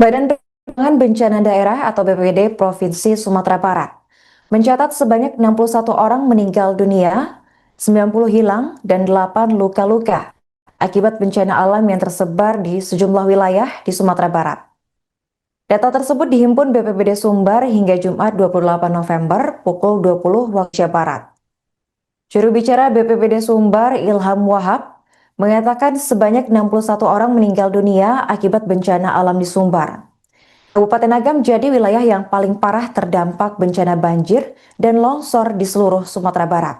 Badan Penanggulangan Bencana Daerah atau BPBD Provinsi Sumatera Barat mencatat sebanyak 61 orang meninggal dunia, 90 hilang, dan 8 luka-luka akibat bencana alam yang tersebar di sejumlah wilayah di Sumatera Barat. Data tersebut dihimpun BPBD Sumbar hingga Jumat 28 November pukul 20 waktu Indonesia Barat. Juru bicara BPBD Sumbar, Ilham Wahab, mengatakan sebanyak 61 orang meninggal dunia akibat bencana alam di Sumbar. Kabupaten Agam jadi wilayah yang paling parah terdampak bencana banjir dan longsor di seluruh Sumatera Barat.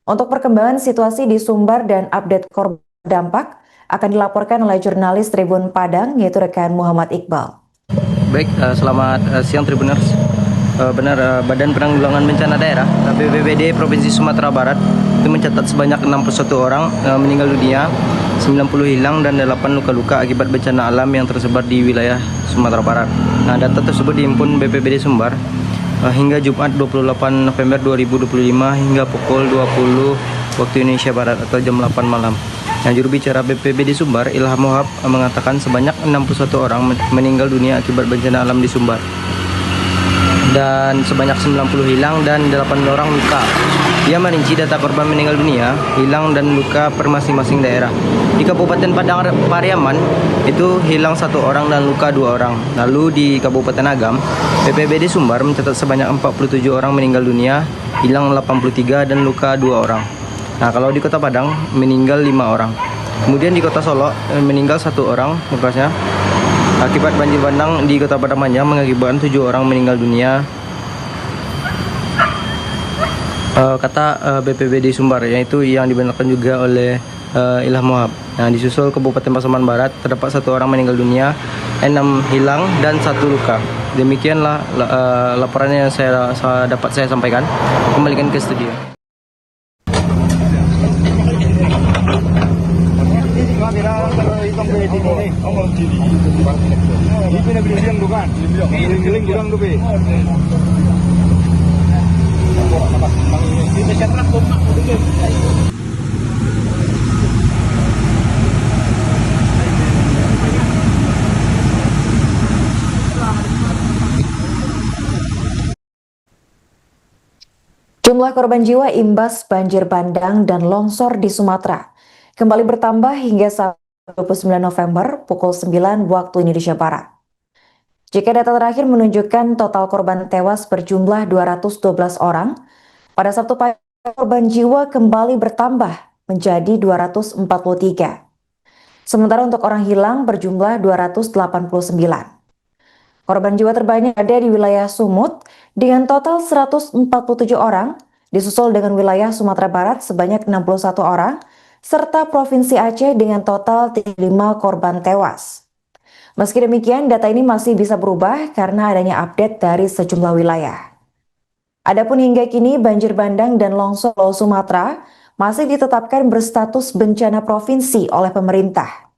Untuk perkembangan situasi di Sumbar dan update korban dampak akan dilaporkan oleh jurnalis Tribun Padang, yaitu rekan Muhammad Iqbal. Baik, selamat siang Tribuners. Badan Penanggulangan Bencana Daerah BPBD Provinsi Sumatera Barat itu mencatat sebanyak 61 orang meninggal dunia, 90 hilang, dan 8 luka-luka akibat bencana alam yang tersebar di wilayah Sumatera Barat. Nah, data tersebut dihimpun BPBD Sumbar hingga Jumat 28 November 2025 hingga pukul 20 waktu Indonesia Barat atau jam 8 malam. Nah, juru bicara BPBD Sumbar, Ilham Wahab, mengatakan sebanyak 61 orang meninggal dunia akibat bencana alam di Sumbar, dan sebanyak 90 hilang dan 8 orang luka. Ia merinci data korban meninggal dunia, hilang, dan luka per masing-masing daerah. Di Kabupaten Padang Pariaman itu hilang 1 orang dan luka 2 orang. Lalu di Kabupaten Agam, BPBD Sumbar mencatat sebanyak 47 orang meninggal dunia, hilang 83, dan luka 2 orang. Nah, kalau di Kota Padang meninggal 5 orang. Kemudian di Kota Solo meninggal 1 orang lukasnya akibat banjir bandang di Kota Padang Panjang, mengakibatkan 7 orang meninggal dunia. Kata BPBD Sumbar, yaitu yang dibenarkan juga oleh Ilham Wahab. Nah, disusul Kabupaten Pasaman Barat terdapat 1 orang meninggal dunia, 6 hilang, dan 1 luka. Demikianlah laporan yang saya sampaikan. Kembalikan ke studio. Jumlah korban jiwa imbas banjir bandang dan longsor di Sumatera kembali bertambah hingga 29 November pukul 9 waktu Indonesia Barat. Jika data terakhir menunjukkan total korban tewas berjumlah 212 orang, pada Sabtu pagi korban jiwa kembali bertambah menjadi 243. Sementara untuk orang hilang berjumlah 289. Korban jiwa terbanyak ada di wilayah Sumut dengan total 147 orang, disusul dengan wilayah Sumatera Barat sebanyak 61 orang, serta Provinsi Aceh dengan total 35 korban tewas. Meski demikian, data ini masih bisa berubah karena adanya update dari sejumlah wilayah. Adapun hingga kini banjir bandang dan longsor Pulau Sumatera masih ditetapkan berstatus bencana provinsi oleh pemerintah.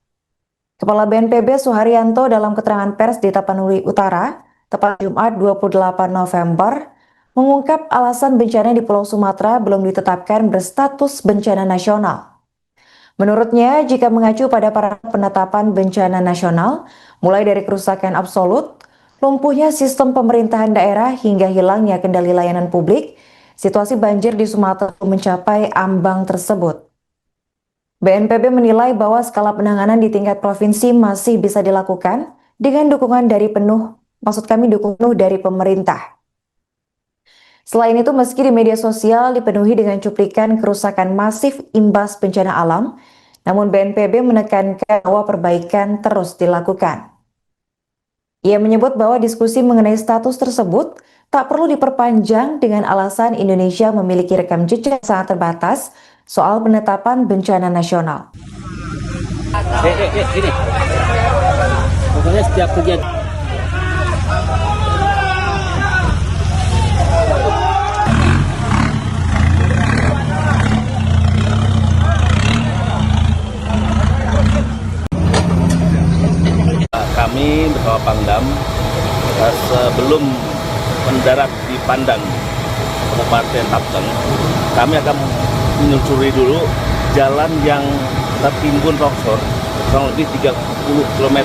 Kepala BNPB Suharyanto dalam keterangan pers di Tapanuli Utara, tepat Jumat 28 November, mengungkap alasan bencana di Pulau Sumatera belum ditetapkan berstatus bencana nasional. Menurutnya, jika mengacu pada para penetapan bencana nasional, mulai dari kerusakan absolut, lumpuhnya sistem pemerintahan daerah hingga hilangnya kendali layanan publik, situasi banjir di Sumatera mencapai ambang tersebut. BNPB menilai bahwa skala penanganan di tingkat provinsi masih bisa dilakukan dengan dukungan dari pemerintah. Selain itu, meski di media sosial dipenuhi dengan cuplikan kerusakan masif imbas bencana alam, namun BNPB menekankan bahwa perbaikan terus dilakukan. Ia menyebut bahwa diskusi mengenai status tersebut tak perlu diperpanjang dengan alasan Indonesia memiliki rekam jejak sangat terbatas soal penetapan bencana nasional. Gini. Pokoknya setiap kegiatan kami bersama Pangdam sebelum mendarat di Pandan, Kabupaten Tapteng, kami akan menyusuri dulu jalan yang tertimbun longsor kurang lebih 30 km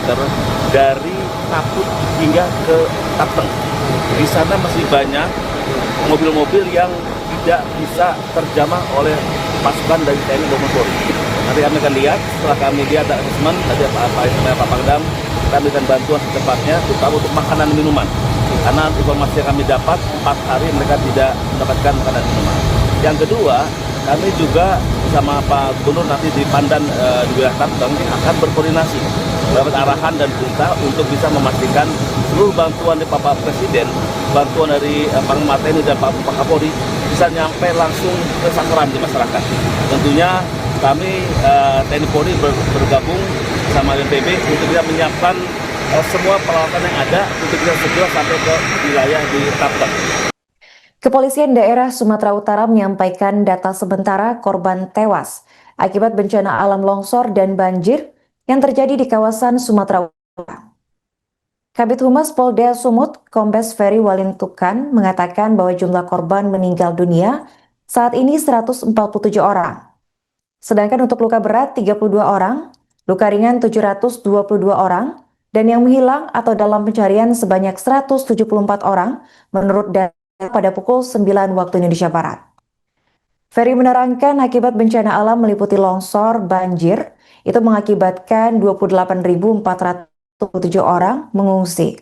dari Kaput hingga ke Tapteng. Di sana masih banyak mobil-mobil yang tidak bisa terjamah oleh pasukan dari TNI maupun Polri. Nanti kami akan lihat, setelah kami lihat asesmen, tadi Pak Pangdam, kami akan bantuan secepatnya, terutama untuk makanan dan minuman. Karena informasi yang kami dapat, 4 hari mereka tidak mendapatkan makanan dan minuman. Yang kedua, kami juga sama Pak Gubernur nanti di Pandan di wilayah Tapteng akan berkoordinasi dapat arahan dan perintah untuk bisa memastikan seluruh bantuan dari Bapak Presiden, bantuan dari Panglima TNI dan Pak Kapolri bisa nyampe langsung ke sasaran di masyarakat. Tentunya kami TNI Polri bergabung sama BNPB untuk bisa menyiapkan semua peralatan yang ada untuk bisa segera sampai ke wilayah di Tapteng. Kepolisian daerah Sumatera Utara menyampaikan data sementara korban tewas akibat bencana alam longsor dan banjir yang terjadi di kawasan Sumatera Utara. Kabid Humas Polda Sumut, Kombes Ferry Walintukan, mengatakan bahwa jumlah korban meninggal dunia saat ini 147 orang. Sedangkan untuk luka berat 32 orang, luka ringan 722 orang, dan yang menghilang atau dalam pencarian sebanyak 174 orang menurut data pada pukul 9 waktu Indonesia Barat. Ferry menerangkan akibat bencana alam meliputi longsor, banjir, itu mengakibatkan 28.407 orang mengungsi.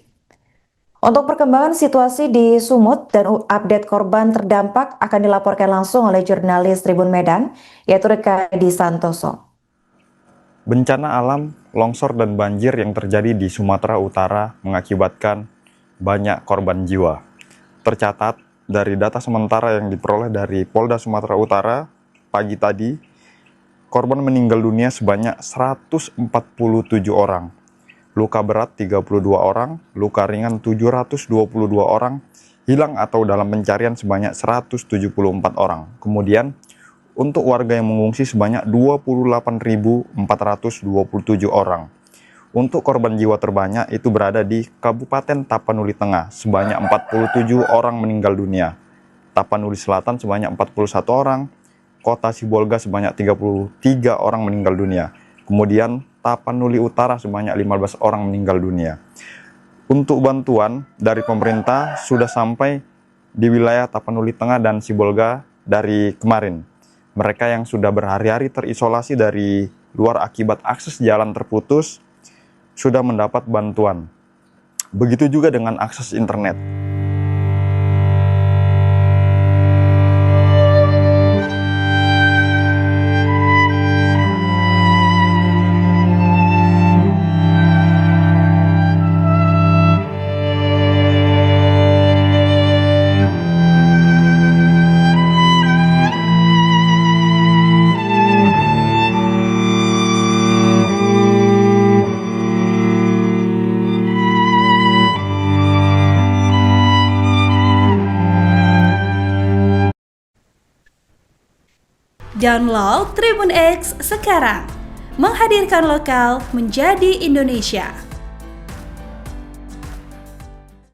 Untuk perkembangan situasi di Sumut dan update korban terdampak akan dilaporkan langsung oleh jurnalis Tribun Medan, yaitu Rekadi Santoso. Bencana alam, longsor dan banjir yang terjadi di Sumatera Utara mengakibatkan banyak korban jiwa. Tercatat dari data sementara yang diperoleh dari Polda Sumatera Utara pagi tadi, korban meninggal dunia sebanyak 147 orang, luka berat 32 orang, luka ringan 722 orang, hilang atau dalam pencarian sebanyak 174 orang. Kemudian, untuk warga yang mengungsi sebanyak 28.427 orang. Untuk korban jiwa terbanyak itu berada di Kabupaten Tapanuli Tengah, sebanyak 47 orang meninggal dunia. Tapanuli Selatan sebanyak 41 orang, Kota Sibolga sebanyak 33 orang meninggal dunia. Kemudian Tapanuli Utara sebanyak 15 orang meninggal dunia. Untuk bantuan dari pemerintah sudah sampai di wilayah Tapanuli Tengah dan Sibolga dari kemarin. Mereka yang sudah berhari-hari terisolasi dari luar akibat akses jalan terputus, sudah mendapat bantuan. Begitu juga dengan akses internet. Download Tribun X sekarang, menghadirkan lokal menjadi Indonesia.